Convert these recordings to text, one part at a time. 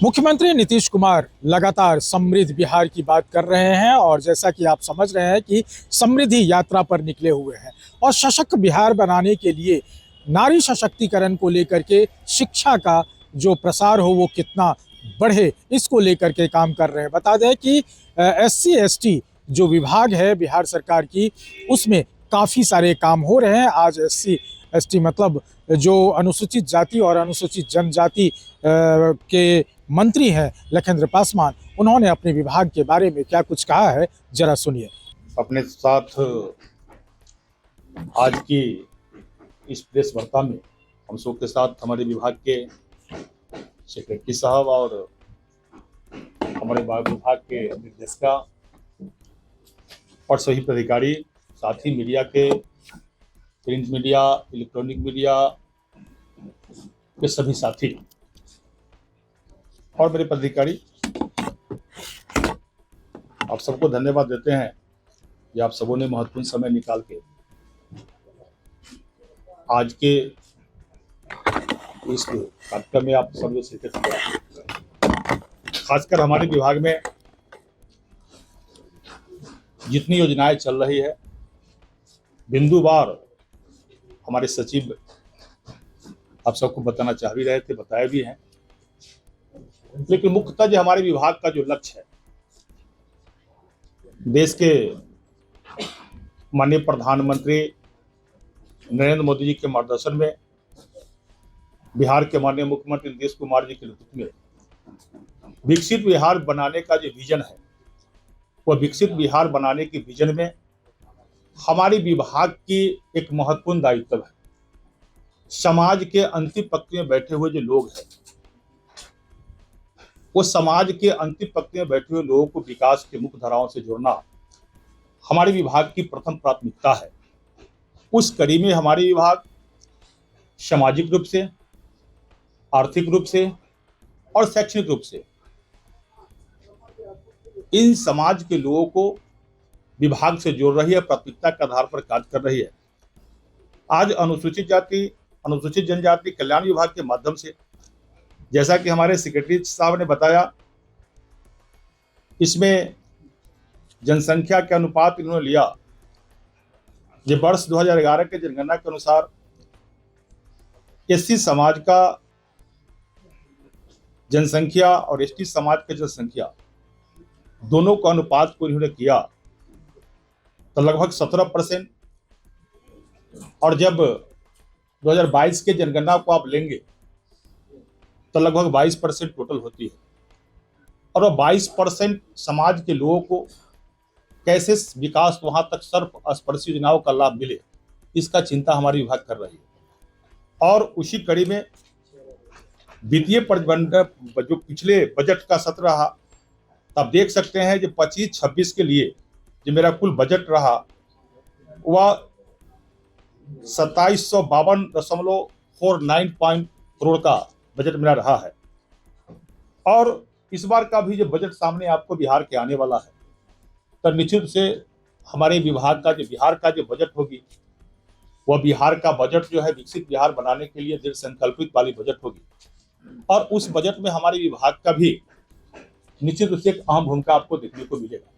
मुख्यमंत्री नीतीश कुमार लगातार समृद्ध बिहार की बात कर रहे हैं और जैसा कि आप समझ रहे हैं कि समृद्धि यात्रा पर निकले हुए हैं और सशक्त बिहार बनाने के लिए नारी सशक्तिकरण को लेकर के शिक्षा का जो प्रसार हो वो कितना बढ़े इसको लेकर के काम कर रहे हैं। बता दें कि SC ST जो विभाग है बिहार सरकार की उसमें काफ़ी सारे काम हो रहे हैं। आज SC ST मतलब जो अनुसूचित जाति और अनुसूचित जनजाति के मंत्री हैं लखिंद्र पासवान, उन्होंने अपने विभाग के बारे में क्या कुछ कहा है जरा सुनिए। अपने साथ आज की इस प्रेस वार्ता में हम सब के साथ हमारे विभाग के सेक्रेटरी साहब और हमारे विभाग के निर्देशिका और सभी पदाधिकारी, साथ ही मीडिया के, प्रिंट मीडिया, इलेक्ट्रॉनिक मीडिया के सभी साथी और मेरे पदाधिकारी, आप सबको धन्यवाद देते हैं कि आप सबों ने महत्वपूर्ण समय निकाल के आज के इस कार्यक्रम में आप सब लोग शिरकत किया। खासकर हमारे विभाग में जितनी योजनाएं चल रही है, बिंदुवार हमारे सचिव आप सबको बताना चाह भी रहे थे, बताया भी है। लेकिन मुख्यतः जो हमारे विभाग का जो लक्ष्य है, देश के माननीय प्रधानमंत्री नरेंद्र मोदी जी के मार्गदर्शन में, बिहार के माननीय मुख्यमंत्री नीतीश कुमार जी के नेतृत्व में विकसित बिहार बनाने का जो विजन है, वह विकसित बिहार बनाने के विजन में हमारे विभाग की एक महत्वपूर्ण दायित्व है। समाज के अंतिम पंक्ति में बैठे हुए जो लोग हैं, वो समाज के अंतिम पंक्ति में बैठे हुए लोगों को विकास के मुख्य धाराओं से जोड़ना हमारे विभाग की प्रथम प्राथमिकता है। उस कड़ी में हमारे विभाग सामाजिक रूप से, आर्थिक रूप से और शैक्षणिक रूप से इन समाज के लोगों को विभाग से जोड़ रही है, प्राथमिकता के आधार पर कार्य कर रही है। आज अनुसूचित जाति, अनुसूचित जनजाति कल्याण विभाग के माध्यम से, जैसा कि हमारे सेक्रेटरी साहब ने बताया, इसमें जनसंख्या के अनुपात इन्होंने लिया। जो वर्ष 2011 के जनगणना के अनुसार SC समाज का जनसंख्या और ST समाज की जनसंख्या दोनों का अनुपात को इन्होंने किया तो लगभग 17%, और जब 2022 के जनगणना को आप लेंगे तो लगभग 22% टोटल होती है। और वह 22% समाज के लोगों को कैसे विकास वहां तक सर्वस्पर्शी योजनाओं का लाभ मिले, इसका चिंता हमारी विभाग कर रही है। और उसी कड़ी में वित्तीय प्रबंधन जो पिछले बजट का सत्र रहा, तब देख सकते हैं जो 25-26 के लिए जो मेरा कुल बजट रहा वह 2752.49 करोड़ का बजट मेरा रहा है। और इस बार का भी जो बजट सामने आपको बिहार के आने वाला है, तो निश्चित से हमारे विभाग का जो बजट होगी, वह बिहार का बजट जो है विकसित बिहार बनाने के लिए दृढ़ संकल्पित वाली बजट होगी। और उस बजट में हमारे विभाग का भी निश्चित रूप से एक अहम भूमिका आपको देखने को मिलेगा।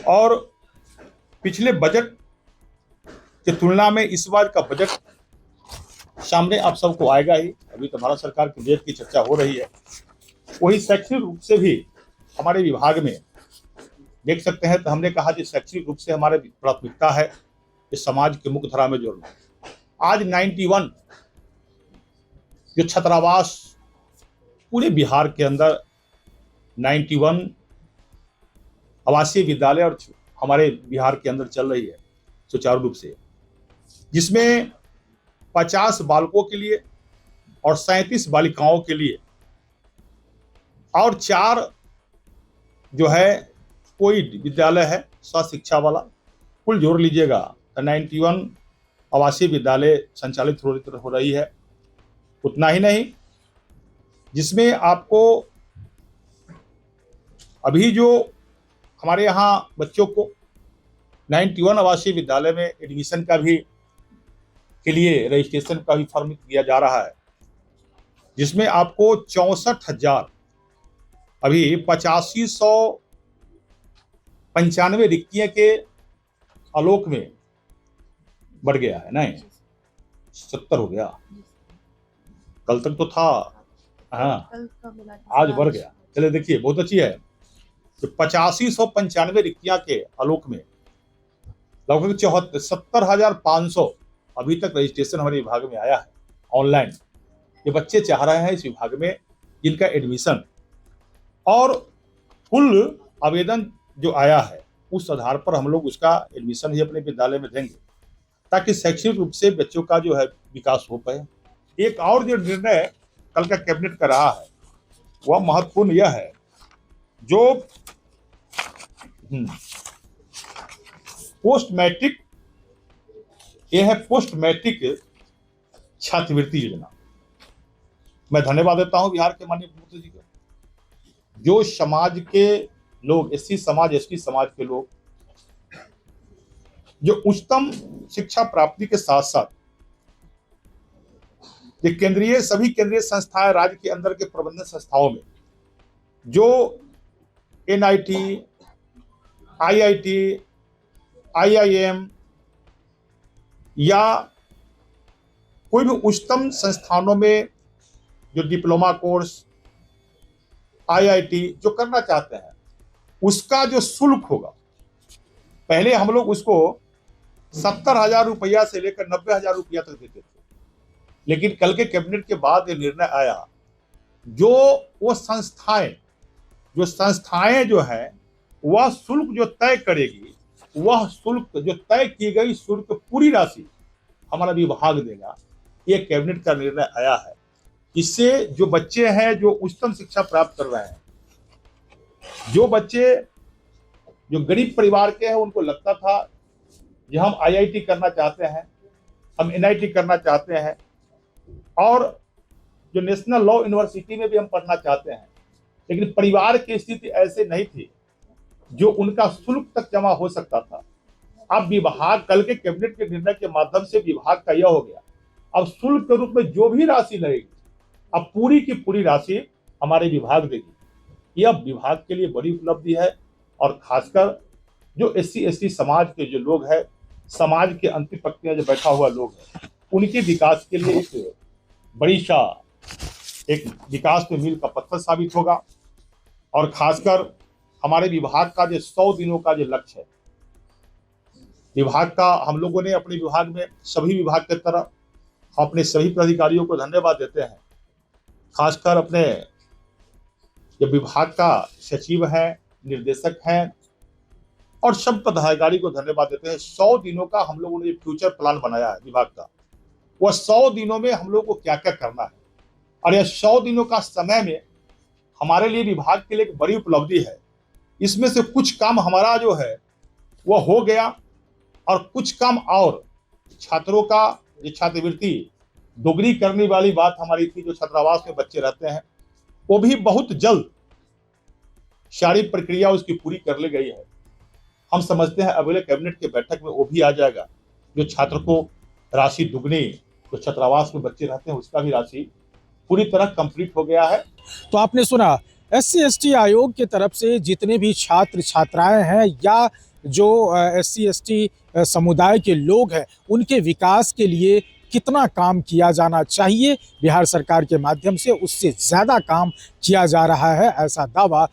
और पिछले बजट की तुलना में इस बार का बजट सामने आप सबको आएगा ही। अभी तो भारत सरकार के बजट की चर्चा हो रही है। वही शैक्षणिक रूप से भी हमारे विभाग में देख सकते हैं, तो हमने कहा कि शैक्षणिक रूप से हमारे प्राथमिकता है इस समाज के मुख्य धारा में जोड़ना। आज 91 जो छात्रावास पूरे बिहार के अंदर 91 आवासीय विद्यालय और हमारे बिहार के अंदर चल रही है सुचारू रूप से, जिसमें 50 बालकों के लिए और 37 बालिकाओं के लिए और 4 जो है कोई विद्यालय है स्वास्थ्य शिक्षा वाला, कुल जोड़ लीजिएगा तो 91 आवासीय विद्यालय संचालित हो रही है। उतना ही नहीं, जिसमें आपको अभी जो हमारे यहाँ बच्चों को 91 आवासीय विद्यालय में एडमिशन का भी के लिए रजिस्ट्रेशन का भी फॉर्म दिया जा रहा है, जिसमें आपको 64,000 अभी 8595 रिक्तियां के आलोक में बढ़ गया है, नहीं 70 हो गया, कल तक तो था, हाँ आज बढ़ गया। चलिए देखिए बहुत अच्छी है। तो 8595 रिक्तियां के आलोक में लगभग 70,500 अभी तक रजिस्ट्रेशन हमारे विभाग में आया है ऑनलाइन। ये बच्चे चाह रहे हैं इस विभाग में जिनका एडमिशन, और कुल आवेदन जो आया है उस आधार पर हम लोग उसका एडमिशन ही अपने विद्यालय में देंगे ताकि शैक्षणिक रूप से बच्चों का जो है विकास हो पाए। एक और जो निर्णय कल का कैबिनेट कर रहा है वह महत्वपूर्ण यह है, जो पोस्ट मैट्रिक, यह है पोस्ट मैट्रिक छात्रवृत्ति योजना। मैं धन्यवाद देता हूं बिहार के माननीय मुख्यमंत्री जी को। जो समाज के लोग, एससी समाज, एसटी समाज के लोग जो उच्चतम शिक्षा प्राप्ति के साथ साथ ये सभी केंद्रीय संस्थाएं, राज्य के अंदर के प्रबंधन संस्थाओं में जो एनआईटी, आईआईटी, आईआईएम या कोई भी उच्चतम संस्थानों में जो डिप्लोमा कोर्स, आईआईटी जो करना चाहते हैं उसका जो शुल्क होगा, पहले हम लोग उसको 70,000 रुपया से लेकर 90,000 रुपया तक देते थे, लेकिन कल के कैबिनेट के बाद ये निर्णय आया जो वो संस्थाएं जो है वह शुल्क जो तय करेगी, वह शुल्क जो तय की गई शुल्क पूरी राशि हमारा विभाग देगा। ये कैबिनेट का निर्णय आया है। इससे जो बच्चे हैं जो उच्चतम शिक्षा प्राप्त कर रहे हैं, जो बच्चे जो गरीब परिवार के हैं, उनको लगता था कि हम आईआईटी करना चाहते हैं, हम एनआईटी करना चाहते हैं और जो नेशनल लॉ यूनिवर्सिटी में भी हम पढ़ना चाहते हैं, लेकिन परिवार की स्थिति ऐसे नहीं थी जो उनका शुल्क तक जमा हो सकता था। अब विभाग, कल के कैबिनेट के निर्णय के माध्यम से विभाग का यह हो गया, अब शुल्क के रूप में जो भी राशि लगेगी अब पूरी की पूरी राशि हमारे विभाग देगी। यह विभाग के लिए बड़ी उपलब्धि है, और खासकर जो एससी एसटी समाज के जो लोग हैं, समाज के अंतिम पंक्ति में जो बैठा हुआ लोग हैं, उनके विकास के लिए एक बड़ी सा एक विकास में मील का पत्थर साबित होगा। और खासकर हमारे विभाग का जो 100 दिनों का जो लक्ष्य है विभाग का, हम लोगों ने अपने विभाग में सभी विभाग की तरह अपने सभी पदाधिकारियों को धन्यवाद देते हैं, खासकर अपने जो विभाग का सचिव है, निर्देशक हैं और सब पदाधिकारी को धन्यवाद देते हैं। 100 दिनों का हम लोगों ने फ्यूचर प्लान बनाया है विभाग का, वह 100 दिनों में हम लोग को क्या क्या करना है, और यह 100 दिनों का समय में हमारे लिए विभाग के लिए एक बड़ी उपलब्धि है। इसमें से कुछ काम हमारा जो है वह हो गया, और कुछ काम और छात्रों का जो छात्रवृत्ति दोगुनी करने वाली बात हमारी थी, जो छात्रावास में बच्चे रहते हैं, वो भी बहुत जल्द सारी प्रक्रिया उसकी पूरी कर ली गई है। हम समझते हैं अगले कैबिनेट के बैठक में वो भी आ जाएगा, जो छात्र को राशि दुगनी, जो छात्रावास में बच्चे रहते हैं उसका भी राशि पूरी तरह कंप्लीट हो गया है। तो आपने सुना, एससी एसटी आयोग की तरफ से जितने भी छात्र छात्राएं हैं या जो एससी एसटी समुदाय के लोग हैं, उनके विकास के लिए कितना काम किया जाना चाहिए बिहार सरकार के माध्यम से, उससे ज़्यादा काम किया जा रहा है, ऐसा दावा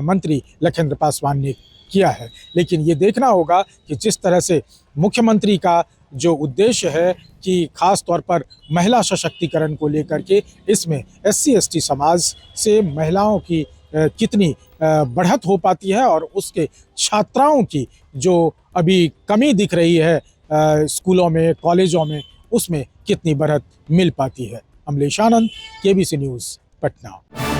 मंत्री लखेंद्र पासवान ने किया है। लेकिन ये देखना होगा कि जिस तरह से मुख्यमंत्री का जो उद्देश्य है कि खास तौर पर महिला सशक्तिकरण को लेकर के, इसमें एससी एसटी समाज से महिलाओं की कितनी बढ़त हो पाती है और उसके छात्राओं की जो अभी कमी दिख रही है स्कूलों में, कॉलेजों में, उसमें कितनी बढ़त मिल पाती है। अमलेश आनंद, केबीसी न्यूज़, पटना।